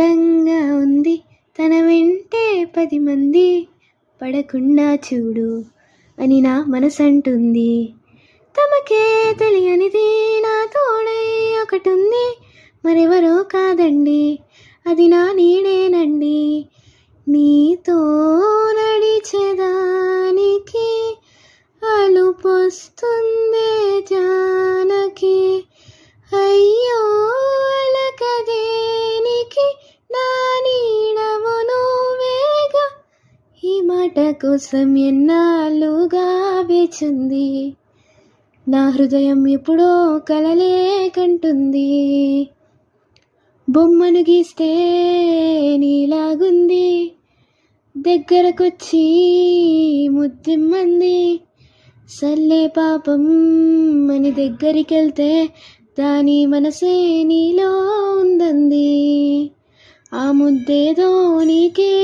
అందంగా ఉంది తన వెంటే 10 మంది పడకుండా చూడు అని నా మనసంటుంది. తమకే తెలియనిది నా తోడై ఒకటుంది, మరెవరో కాదండి అది నా నీడేనండి. నీతో నడిచేదానికి అలుపొస్తుందే జానకి, అయ్యో అలకదేనికి నా నీడవు నువ్వేగా. ఈ మాట కోసం ఎన్నాళ్ళుగా వేచుంది, నా హృదయం ఎప్పుడో కలలే కంటుంది. బొమ్మను గీస్తే నీలాగుంది, దగ్గరకొచ్చి ముద్దిమ్మంది. సర్లే పాపం అని దగ్గరికెళ్తే దాని మనసే నీలో ఉందంది. ఆ ముద్దేదో నీకే